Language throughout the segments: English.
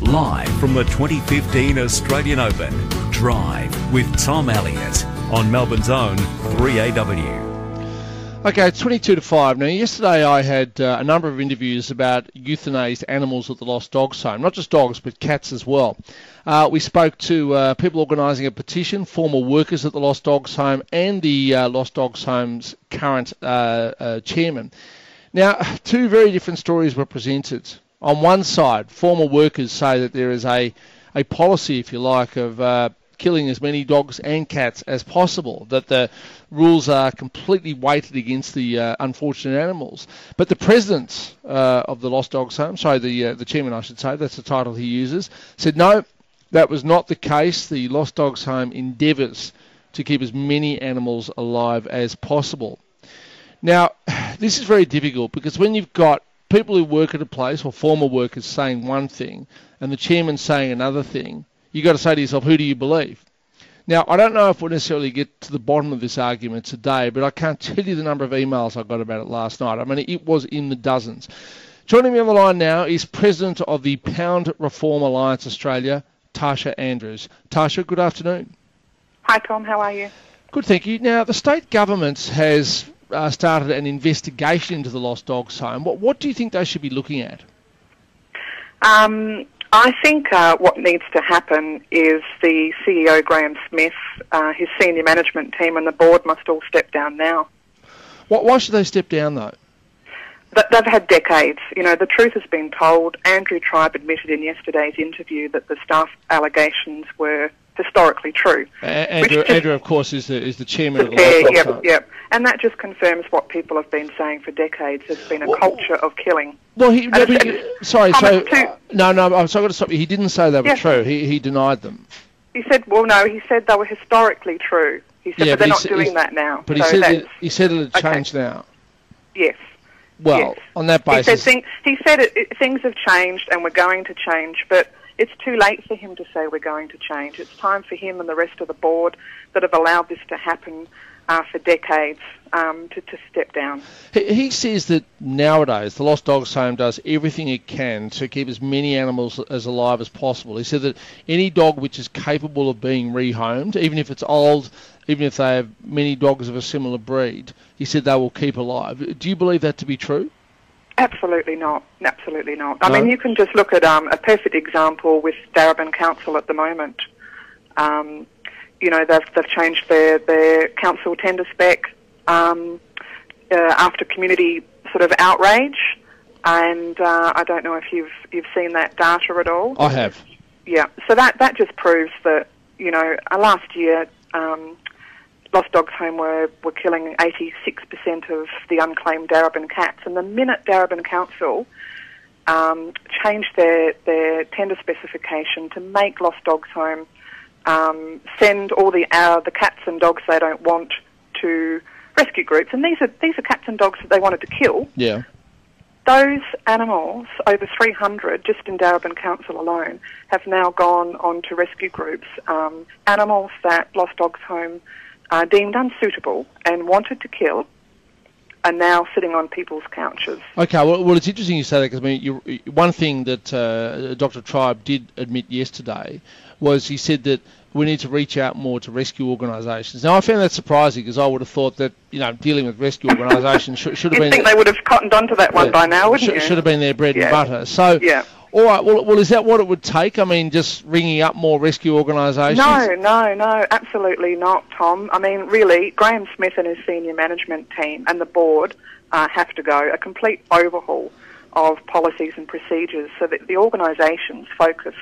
Live from the 2015 Australian Open, Drive with Tom Elliott on Melbourne's own 3AW. Okay, it's 22 to 5. Now, yesterday I had a number of interviews about euthanized animals at the Lost Dogs Home. Not just dogs, but cats as well. We spoke to people organising a petition, former workers at the Lost Dogs Home, and the Lost Dogs Home's current chairman. Now, two very different stories were presented. On one side, former workers say that there is a policy, if you like, of killing as many dogs and cats as possible, that the rules are completely weighted against the unfortunate animals. But the president of the Lost Dogs Home, the chairman I should say, that's the title he uses, said no, that was not the case. The Lost Dogs Home endeavours to keep as many animals alive as possible. Now, this is very difficult because when you've got people who work at a place, or former workers, saying one thing and the chairman saying another thing, you've got to say to yourself, who do you believe? Now, I don't know if we'll necessarily get to the bottom of this argument today, but I can't tell you the number of emails I got about it last night. I mean, it was in the dozens. Joining me on the line now is President of the Pound Reform Alliance Australia, Tarsha Andrews. Tarsha, good afternoon. Hi, Tom. How are you? Good, thank you. Now, the state government has started an investigation into the Lost Dogs Home. What do you think they should be looking at? I think what needs to happen is the CEO, Graham Smith, his senior management team and the board must all step down now. Why should they step down, though? They've had decades. You know, the truth has been told. Andrew Tribe admitted in yesterday's interview that the staff allegations were historically true. Andrew, of course, is the chairman of the Lost Dogs Home. Yep. And that just confirms what people have been saying for decades. There's been a culture of killing. Well, I'm sorry, I've got to stop you. He didn't say they were true. He denied them. He said, he said they were historically true. He said, but they're not doing that now. But he said it had changed now. Yes. Well, yes. On that basis... He said things have changed and we're going to change, but it's too late for him to say we're going to change. It's time for him and the rest of the board that have allowed this to happen for decades to step down. He says that nowadays the Lost Dogs Home does everything it can to keep as many animals as alive as possible. He said that any dog which is capable of being rehomed, even if it's old, even if they have many dogs of a similar breed, he said they will keep alive. Do you believe that to be true? Absolutely not. Absolutely not. I mean, you can just look at a perfect example with Darebin Council at the moment. You know, they've changed their council tender spec after community sort of outrage, and I don't know if you've seen that data at all. I have. Yeah. So that just proves that, you know, last year Lost Dogs Home were killing 86% of the unclaimed Darebin cats, and the minute Darebin Council changed their tender specification to make Lost Dogs Home send all the cats and dogs they don't want to rescue groups, and these are cats and dogs that they wanted to kill. Yeah. Those animals, over 300, just in Darebin Council alone, have now gone on to rescue groups. Animals that Lost Dogs Home deemed unsuitable and wanted to kill are now sitting on people's couches. Okay, well, it's interesting you say that because I mean, one thing that Dr. Tribe did admit yesterday was he said that we need to reach out more to rescue organisations. Now, I found that surprising because I would have thought that, you know, dealing with rescue organisations should have been... You'd think they would have cottoned onto that one by now, wouldn't you? Should have been their bread and butter. So, all right, well, is that what it would take? I mean, just ringing up more rescue organisations? No, absolutely not, Tom. I mean, really, Graham Smith and his senior management team and the board have to go. A complete overhaul of policies and procedures so that the organisation's focus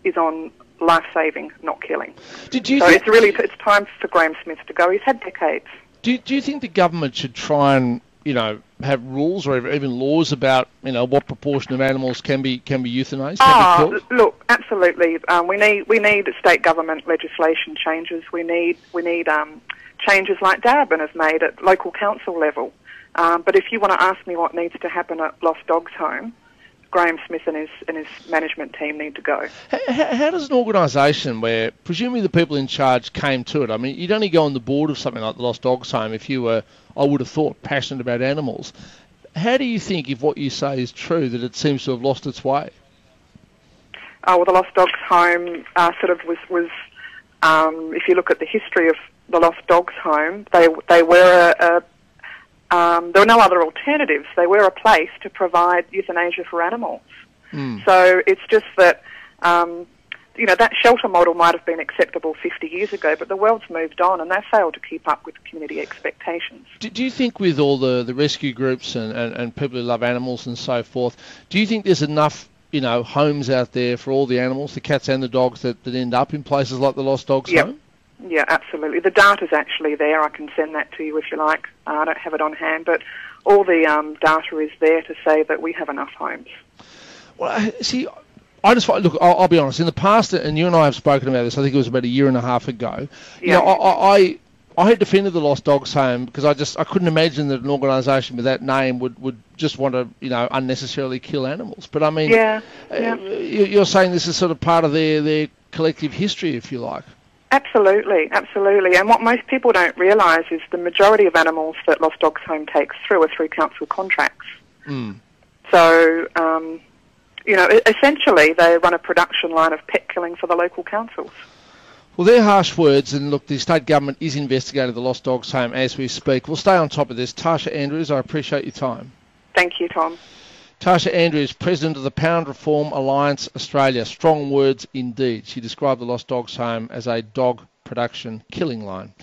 is on life-saving, not killing. It's time for Graham Smith to go. He's had decades. Do you think the government should try and, you know, have rules or even laws about, you know, what proportion of animals can be euthanized? Look, absolutely. We need state government legislation changes. We need changes like Darebin has made at local council level. But if you want to ask me what needs to happen at Lost Dogs Home, Graham Smith and his management team need to go. How does an organisation where presumably the people in charge came to it? I mean, you'd only go on the board of something like the Lost Dogs Home if you were, I would have thought, passionate about animals. How do you think, if what you say is true, that it seems to have lost its way? Well, the Lost Dogs Home sort of was if you look at the history of the Lost Dogs Home, they were there were no other alternatives. They were a place to provide euthanasia for animals. So it's just that, that shelter model might have been acceptable 50 years ago, but the world's moved on and they've failed to keep up with community expectations. Do you think with all the rescue groups and people who love animals and so forth, do you think there's enough homes out there for all the animals, the cats and the dogs that end up in places like the Lost Dogs Home? Yeah, absolutely. The data's actually there. I can send that to you if you like. I don't have it on hand, but all the data is there to say that we have enough homes. Well, see, I'll be honest. In the past, and you and I have spoken about this, I think it was about a year and a half ago. Yeah. I had defended the Lost Dogs Home because I couldn't imagine that an organisation with that name would just want to unnecessarily kill animals. But I mean, you're saying this is sort of part of their collective history, if you like. Absolutely. And what most people don't realise is the majority of animals that Lost Dogs Home takes through are through council contracts. So, essentially they run a production line of pet killing for the local councils. Well, they're harsh words, and look, the state government is investigating the Lost Dogs Home as we speak. We'll stay on top of this. Tarsha Andrews, I appreciate your time. Thank you, Tom. Tarsha Andrews, President of the Pound Reform Alliance Australia. Strong words indeed. She described the Lost Dogs Home as a dog production killing line.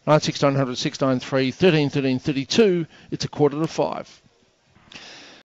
96900 693 13 13 32. It's 4:45.